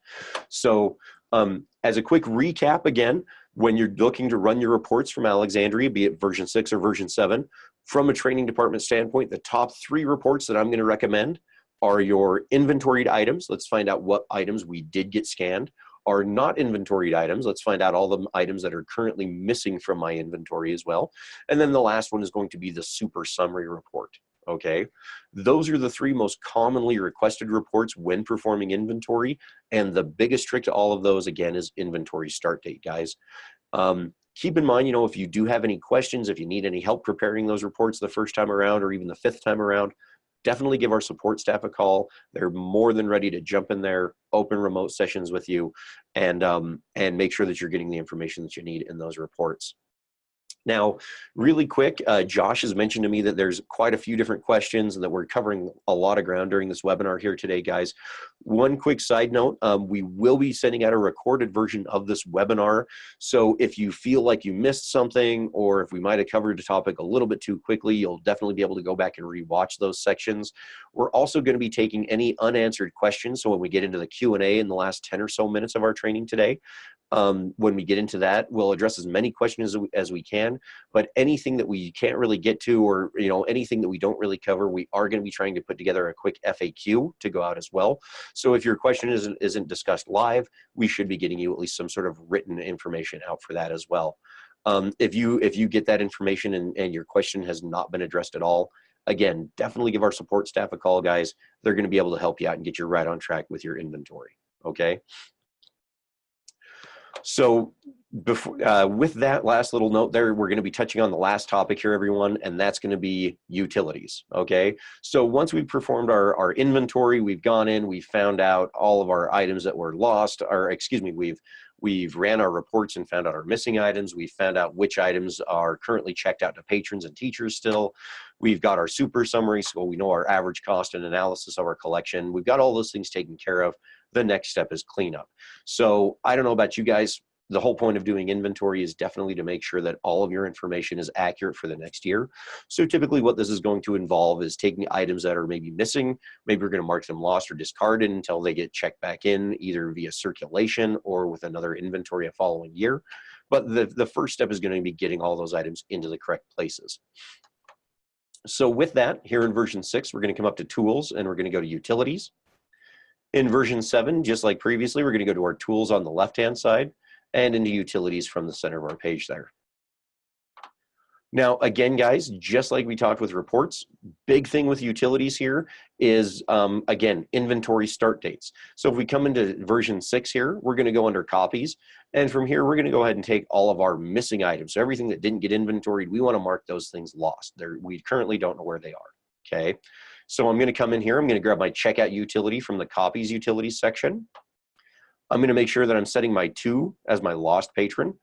So as a quick recap again, when you're looking to run your reports from Alexandria, be it version 6 or version 7, from a training department standpoint, the top 3 reports that I'm going to recommend are your inventoried items. Let's find out what items we did get scanned. Are not inventoried items. Let's find out all the items that are currently missing from my inventory as well. And then the last one is going to be the super summary report. Okay, those are the 3 most commonly requested reports when performing inventory. And the biggest trick to all of those, again, is inventory start date, guys. Keep in mind, you know, if you do have any questions, if you need any help preparing those reports the first time around or even the 5th time around, definitely give our support staff a call. They're more than ready to jump in there, open remote sessions with you, and make sure that you're getting the information that you need in those reports. Now, really quick, Josh has mentioned to me that there's quite a few different questions and that we're covering a lot of ground during this webinar here today, guys. One quick side note, we will be sending out a recorded version of this webinar. So if you feel like you missed something or if we might have covered a topic a little bit too quickly, you'll definitely be able to go back and rewatch those sections. We're also going to be taking any unanswered questions. So when we get into the Q&A in the last 10 or so minutes of our training today, when we get into that, we'll address as many questions as we can, but anything that we can't really get to, or you know, anything that we don't really cover, we are going to be trying to put together a quick FAQ to go out as well. So if your question isn't discussed live, we should be getting you at least some sort of written information out for that as well. If you get that information and your question has not been addressed at all, again, definitely give our support staff a call, guys. They're going to be able to help you out and get you right on track with your inventory. Okay. So before, with that last little note there, we're going to be touching on the last topic here, everyone, and that's going to be utilities, okay? So once we've performed our inventory, we've gone in, we've found out all of our items that were lost, or excuse me, we've ran our reports and found out our missing items. We've found out which items are currently checked out to patrons and teachers still. We've got our super summary, so we know our average cost and analysis of our collection. We've got all those things taken care of. The next step is cleanup. So I don't know about you guys. The whole point of doing inventory is definitely to make sure that all of your information is accurate for the next year. So typically what this is going to involve is taking items that are maybe missing. Maybe we're going to mark them lost or discarded until they get checked back in, either via circulation or with another inventory a following year. But the first step is going to be getting all those items into the correct places. So with that, here in version 6, we're going to come up to tools and we're going to go to utilities. In version 7, just like previously, we're going to go to our tools on the left-hand side and into utilities from the center of our page there. Now, again, guys, just like we talked with reports, big thing with utilities here is, again, inventory start dates. So if we come into version 6 here, we're going to go under copies. And from here, we're going to go ahead and take all of our missing items. So everything that didn't get inventoried, we want to mark those things lost. We currently don't know where they are, okay? So I'm going to come in here. I'm going to grab my checkout utility from the copies utilities section. I'm going to make sure that I'm setting my to as my lost patron,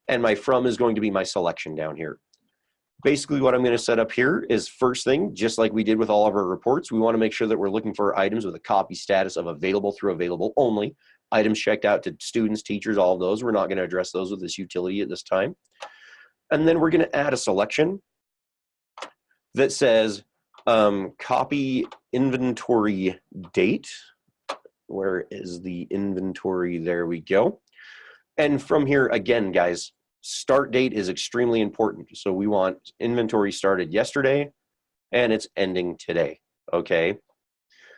and my from is going to be my selection down here. Basically what I'm going to set up here is, first thing, just like we did with all of our reports, we want to make sure that we're looking for items with a copy status of available through available only. items checked out to students, teachers, all of those. We're not going to address those with this utility at this time. And then we're going to add a selection that says copy inventory date. Where is the inventory? There we go. And from here, again, guys, start date is extremely important. So we want inventory started yesterday and it's ending today, okay?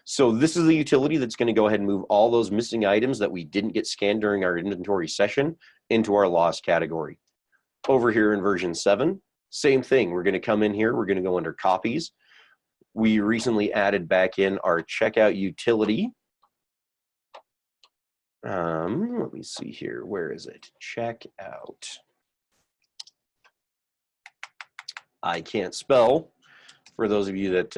So this is the utility that's going to go ahead and move all those missing items that we didn't get scanned during our inventory session into our lost category. Over here in version 7, same thing. We're going to come in here. We're going to go under copies. We recently added back in our checkout utility. Let me see here. Where is it? Checkout. I can't spell for those of you that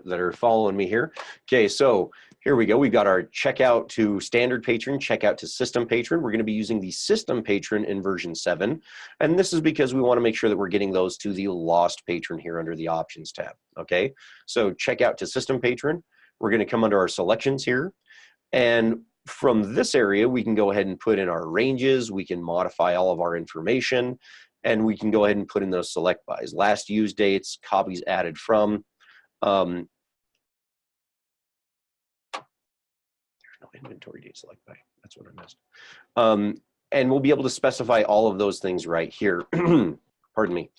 that are following me here. Okay, so here we go. We've got our checkout to standard patron, checkout to system patron. We're going to be using the system patron in version 7. And this is because we want to make sure that we're getting those to the lost patron here under the options tab. Okay, so checkout to system patron. We're going to come under our selections here. And from this area, we can go ahead and put in our ranges. We can modify all of our information. And we can go ahead and put in those select bys. Last use dates, copies added from. There's no inventory date select by. That's what I missed. And we'll be able to specify all of those things right here. Pardon me.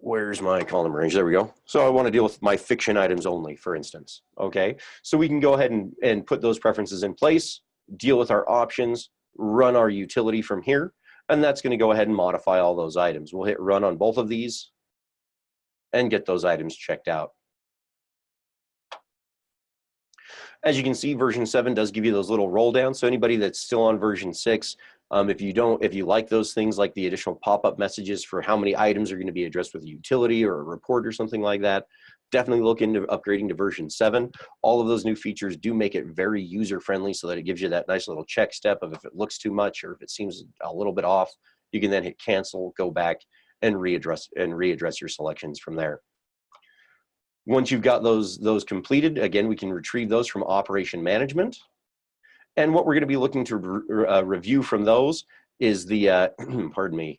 Where's my column range? There we go. So I want to deal with my fiction items only, for instance. Okay. So we can go ahead and put those preferences in place, deal with our options, run our utility from here, and that's going to go ahead and modify all those items. We'll hit run on both of these and get those items checked out. As you can see, version 7 does give you those little roll downs. So anybody that's still on version 6, if you like those things like the additional pop-up messages for how many items are going to be addressed with a utility or a report or something like that, definitely look into upgrading to version 7. All of those new features do make it very user-friendly so that it gives you that nice little check step of if it looks too much or if it seems a little bit off, you can then hit cancel, go back, and readdress your selections from there. Once you've got those completed, again, we can retrieve those from operation management. And what we're going to be looking to review from those is the, pardon me,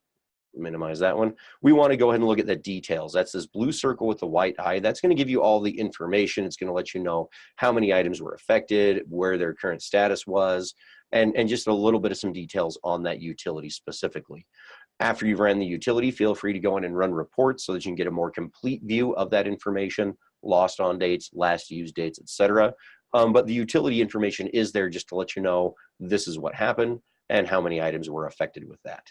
minimize that one. We want to go ahead and look at the details. That's this blue circle with the white eye. That's going to give you all the information. It's going to let you know how many items were affected, where their current status was, and just a little bit of some details on that utility specifically. After you've ran the utility, feel free to go in and run reports so that you can get a more complete view of that information, lost on dates, last used dates, etc. But the utility information is there just to let you know this is what happened and how many items were affected with that.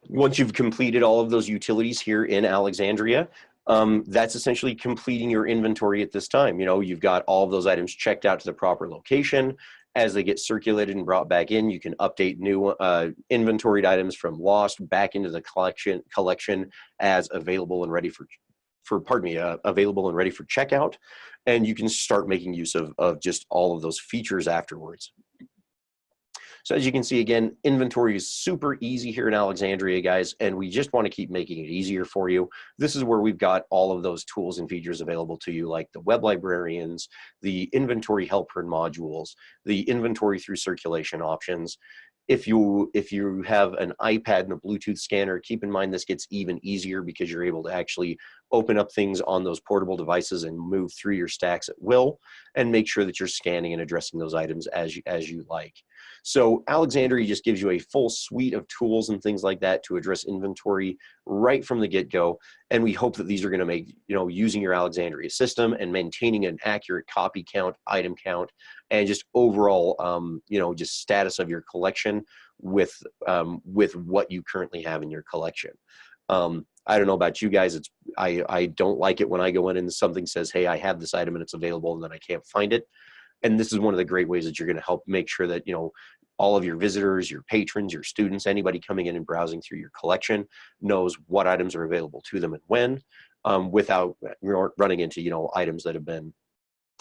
Once you've completed all of those utilities here in Alexandria, that's essentially completing your inventory at this time. You know, you've got all of those items checked out to the proper location. As they get circulated and brought back in, you can update new inventoried items from lost back into the collection as available and ready available and ready for checkout. And you can start making use of just all of those features afterwards. So as you can see, again, inventory is super easy here in Alexandria, guys, and we just want to keep making it easier for you. This is where we've got all of those tools and features available to you, like the web librarians, the inventory helper modules, the inventory through circulation options. If you have an iPad and a Bluetooth scanner, keep in mind this gets even easier because you're able to actually open up things on those portable devices and move through your stacks at will and make sure that you're scanning and addressing those items as you like. So Alexandria just gives you a full suite of tools and things like that to address inventory right from the get-go. And we hope that these are going to make, using your Alexandria system and maintaining an accurate copy count, item count, and just overall, just status of your collection with what you currently have in your collection. I don't know about you guys. I don't like it when I go in and something says, hey, I have this item and it's available, and then I can't find it. And this is one of the great ways that you're going to help make sure that, all of your visitors, your patrons, your students, anybody coming in and browsing through your collection knows what items are available to them and when, without running into, items that have been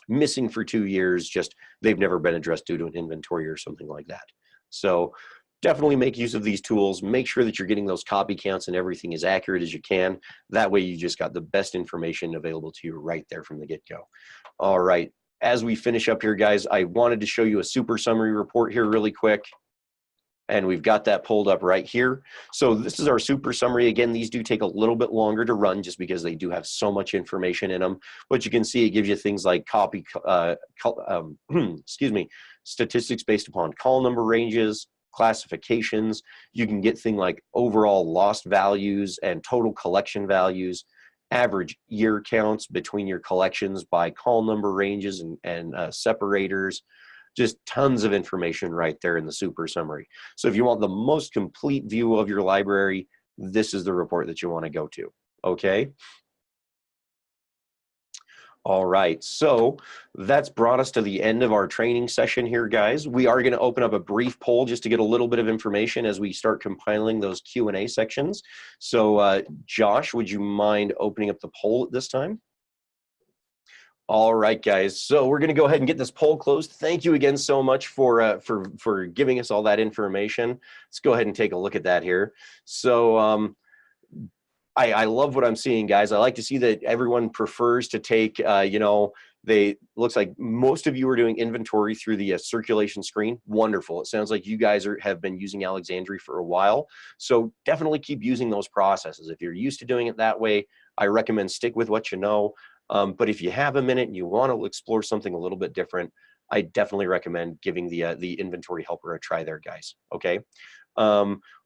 missing for 2 years, just they've never been addressed due to an inventory or something like that. So definitely make use of these tools. Make sure that you're getting those copy counts and everything as accurate as you can. That way you just got the best information available to you right there from the get-go. All right, as we finish up here, guys, I wanted to show you a super summary report here really quick. And we've got that pulled up right here. So this is our super summary. Again, these do take a little bit longer to run just because they do have so much information in them. But you can see it gives you things like excuse me, statistics based upon call number ranges, classifications. You can get things like overall lost values and total collection values, average year counts between your collections by call number ranges and separators. Just tons of information right there in the super summary. So if you want the most complete view of your library, this is the report that you want to go to, okay? All right, so that's brought us to the end of our training session here, guys. We are going to open up a brief poll just to get a little bit of information as we start compiling those Q&A sections. So Josh, would you mind opening up the poll at this time? All right, guys. So we're going to go ahead and get this poll closed. Thank you again so much for giving us all that information. Let's go ahead and take a look at that here. So I love what I'm seeing, guys. I like to see that everyone prefers to take, you know, looks like most of you are doing inventory through the circulation screen. Wonderful. It sounds like you guys have been using Alexandria for a while. So definitely keep using those processes. If you're used to doing it that way, I recommend stick with what you know. But if you have a minute and you want to explore something a little bit different, I definitely recommend giving the inventory helper a try there, guys. Okay.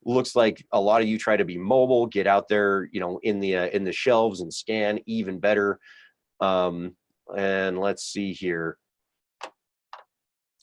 Looks like a lot of you try to be mobile, get out there, you know, in the shelves and scan, even better. And let's see here.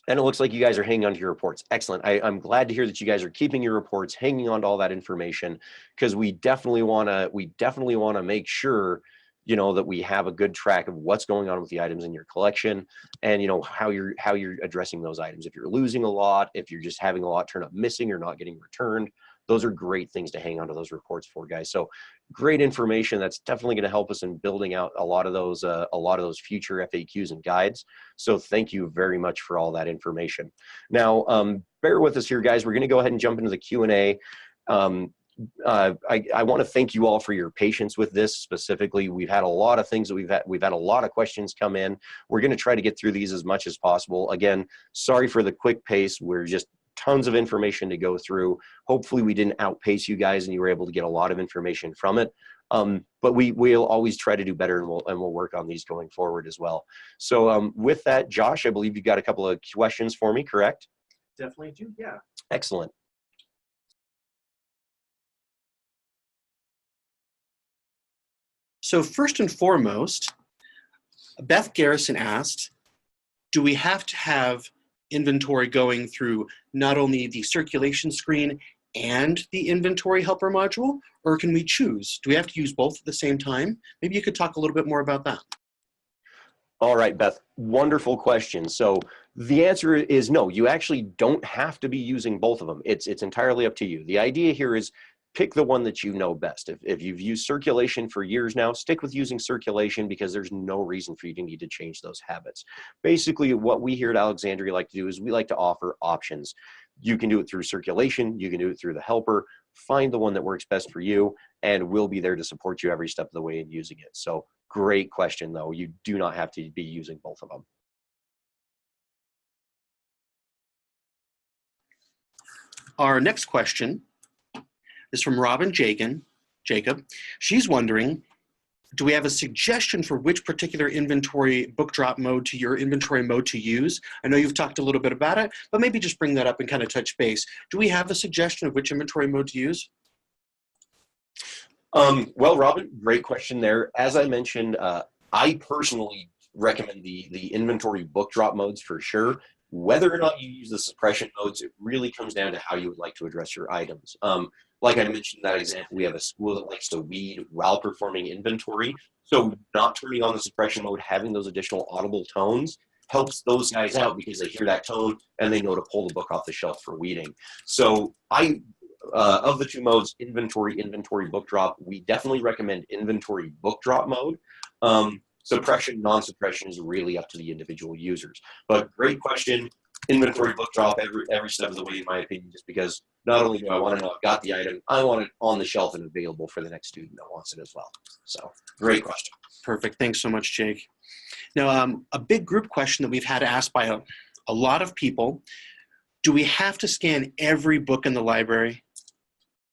And it looks like you guys are hanging on to your reports. Excellent. I'm glad to hear that you guys are keeping your reports, hanging on to all that information, because we definitely want to make sure, you know, that we have a good track of what's going on with the items in your collection, and you know how you're addressing those items. If you're losing a lot, if you're just having a lot turn up missing or not getting returned, those are great things to hang on to those reports for, guys. So great information. That's definitely going to help us in building out a lot of those future FAQs and guides. So thank you very much for all that information. Now, bear with us here, guys. We're going to go ahead and jump into the Q&A. I want to thank you all for your patience with this specifically. We've had a lot of things that we've had a lot of questions come in. We're going to try to get through these as much as possible. Again, sorry for the quick pace. We're just tons of information to go through. Hopefully we didn't outpace you guys and you were able to get a lot of information from it. But we'll always try to do better, and we'll work on these going forward as well. So with that, Josh, I believe you got a couple of questions for me, correct? Definitely do, yeah. Excellent. So first and foremost, Beth Garrison asked, do we have to have inventory going through not only the circulation screen and the inventory helper module, or can we choose? Do we have to use both at the same time? Maybe you could talk a little bit more about that. All right, Beth, wonderful question. So the answer is no, you actually don't have to be using both of them. It's entirely up to you. The idea here is pick the one that you know best. If you've used circulation for years now, stick with using circulation, because there's no reason for you to need to change those habits. Basically, what we here at Alexandria like to do is we like to offer options. You can do it through circulation, you can do it through the helper. Find the one that works best for you, and we'll be there to support you every step of the way in using it. So great question, though. You do not have to be using both of them. Our next question is from Robin Jacob. She's wondering, do we have a suggestion for which particular inventory book drop mode to your inventory mode to use? I know you've talked a little bit about it, but maybe just bring that up and kind of touch base. Do we have a suggestion of which inventory mode to use? Well, Robin, great question there. As I mentioned, I personally recommend the inventory book drop modes for sure. Whether or not you use the suppression modes, it really comes down to how you would like to address your items. Like I mentioned in that example, we have a school that likes to weed while performing inventory. So not turning on the suppression mode, having those additional audible tones helps those guys out, because they hear that tone and they know to pull the book off the shelf for weeding. So of the two modes, inventory, book drop, we definitely recommend inventory book drop mode. Suppression, non-suppression is really up to the individual users. But great question. inventory book drop every step of the way, in my opinion, just because not only do I want to know I've got the item, I want it on the shelf and available for the next student that wants it as well. So great question. Perfect. Thanks so much, Jake. Now, a big group question that we've had asked by a lot of people, do we have to scan every book in the library?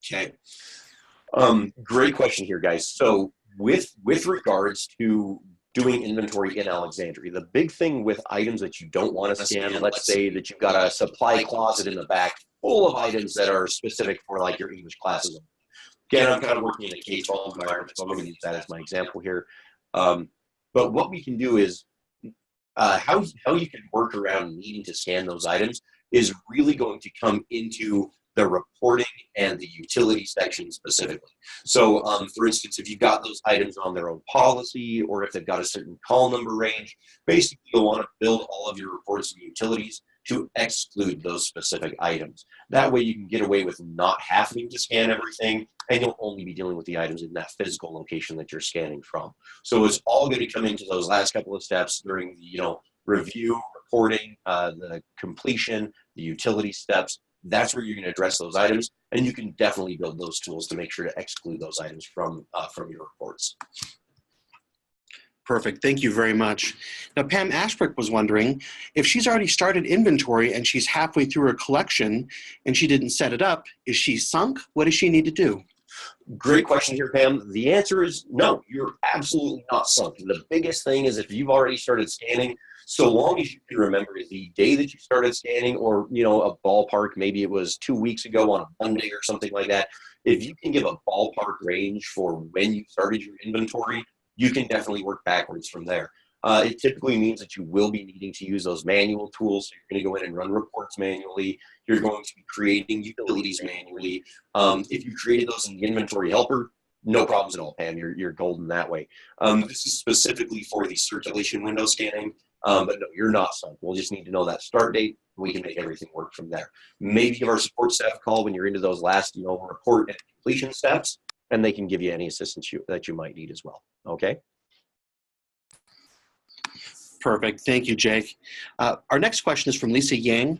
Okay. Great question here, guys. So with regards to doing inventory in Alexandria, the big thing with items that you don't want to scan, let's say that you've got a supply closet in the back full of items that are specific for like your English classes. Again, I'm kind of working in a K-12 environment, so I'm going to use that as my example here. But what we can do is how you can work around needing to scan those items is really going to come into the reporting and the utility section specifically. So for instance, if you've got those items on their own policy, or if they've got a certain call number range, basically you'll want to build all of your reports and utilities to exclude those specific items. That way you can get away with not having to scan everything, and you'll only be dealing with the items in that physical location that you're scanning from. So it's all going to come into those last couple of steps during the review, reporting, the completion, the utility steps. That's where you're going to address those items, and you can definitely build those tools to make sure to exclude those items from your reports. Perfect. Thank you very much. Now, Pam Ashbrook was wondering if she's already started inventory and she's halfway through her collection and she didn't set it up, is she sunk? What does she need to do? Great question here, Pam. The answer is no, you're absolutely not sunk. The biggest thing is if you've already started scanning, so long as you can remember the day that you started scanning, or a ballpark, maybe it was 2 weeks ago on a Monday or something like that. If you can give a ballpark range for when you started your inventory, you can definitely work backwards from there. It typically means that you will be needing to use those manual tools. So you're going to go in and run reports manually. You're going to be creating utilities manually. If you created those in the inventory helper, no problems at all, Pam. You're golden that way. This is specifically for the circulation window scanning. But no, you're not sunk. We'll just need to know that start date. We can make everything work from there. Maybe give our support staff a call when you're into those last, report and completion steps, and they can give you any assistance that you might need as well. Okay. Perfect. Thank you, Jake. Our next question is from Lisa Yang.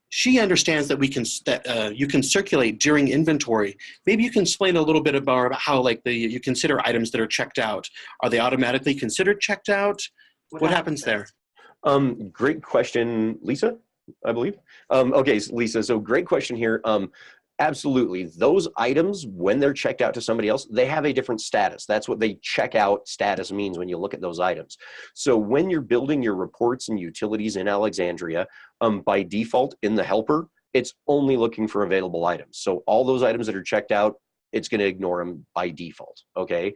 She understands that you can circulate during inventory. Maybe you can explain a little bit about how you consider items that are checked out. Are they automatically considered checked out? What happens there? Great question, Lisa, I believe. Okay, Lisa, so great question here. Absolutely. Those items, when they're checked out to somebody else, they have a different status. That's what they check out status means when you look at those items. So when you're building your reports and utilities in Alexandria, by default in the helper, it's only looking for available items. So all those items that are checked out, it's going to ignore them by default, okay?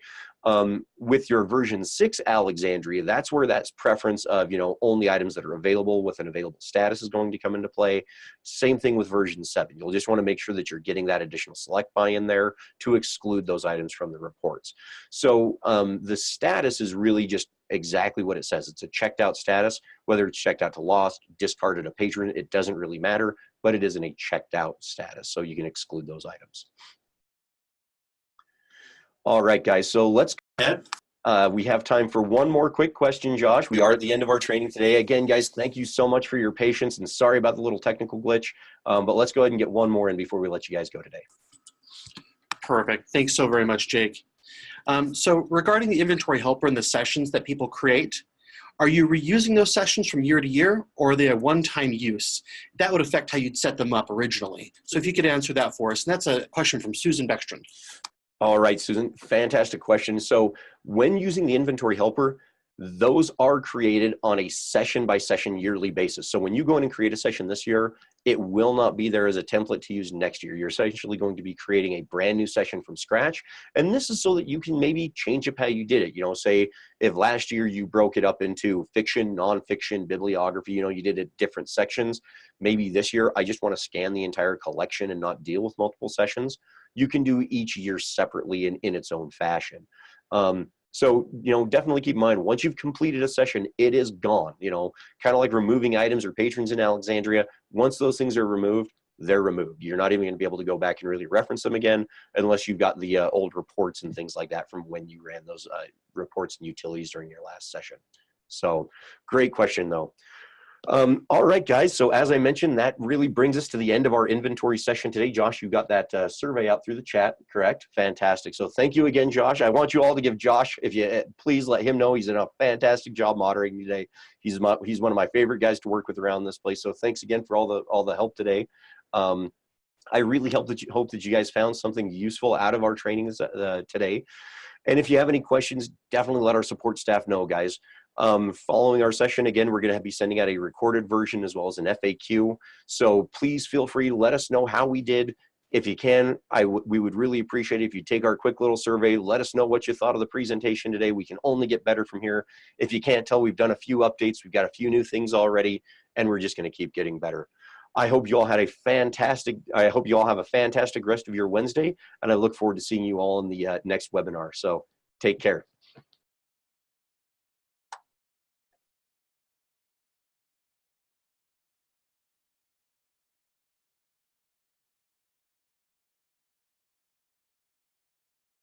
With your version 6 Alexandria, that's where that preference of, only items that are available with an available status is going to come into play. Same thing with version 7. You'll just want to make sure that you're getting that additional select by in there to exclude those items from the reports. So the status is really just exactly what it says. It's a checked out status, whether it's checked out to lost, discarded a patron, it doesn't really matter, but it is in a checked out status. So you can exclude those items. All right, guys, so let's go ahead. We have time for one more quick question, Josh. We are at the end of our training today. Again, guys, thank you so much for your patience, and sorry about the little technical glitch, but let's go ahead and get one more in before we let you guys go today. Perfect. Thanks so very much, Jake. So regarding the inventory helper and the sessions that people create, are you reusing those sessions from year to year, or are they a one-time use? That would affect how you'd set them up originally. So if you could answer that for us. And that's a question from Susan Beckstrand. All right, Susan, fantastic question. So when using the inventory helper, those are created on a session-by-session yearly basis. So when you go in and create a session this year, it will not be there as a template to use next year. You're essentially going to be creating a brand new session from scratch. And this is so that you can maybe change up how you did it. Say if last year you broke it up into fiction, nonfiction, bibliography, you did it different sections. Maybe this year I just want to scan the entire collection and not deal with multiple sessions. You can do each year separately in its own fashion. So, definitely keep in mind, once you've completed a session, it is gone, kind of like removing items or patrons in Alexandria. Once those things are removed, they're removed. You're not even going to be able to go back and really reference them again unless you've got the old reports and things like that from when you ran those reports and utilities during your last session. So great question, though. All right, guys. So as I mentioned, that really brings us to the end of our inventory session today. Josh, you got that survey out through the chat, correct? Fantastic. So thank you again, Josh. I want you all to give Josh, if you please let him know he's done a fantastic job moderating today. He's one of my favorite guys to work with around this place. So thanks again for all the help today. I really hope that you guys found something useful out of our trainings today. And if you have any questions, definitely let our support staff know, guys. Following our session, again, we're going to be sending out a recorded version as well as an FAQ. So please feel free to let us know how we did. If you can, we would really appreciate it if you take our quick little survey. Let us know what you thought of the presentation today. We can only get better from here. If you can't tell, we've done a few updates. We've got a few new things already, and we're just going to keep getting better. I hope you all have a fantastic rest of your Wednesday, and I look forward to seeing you all in the next webinar. So take care.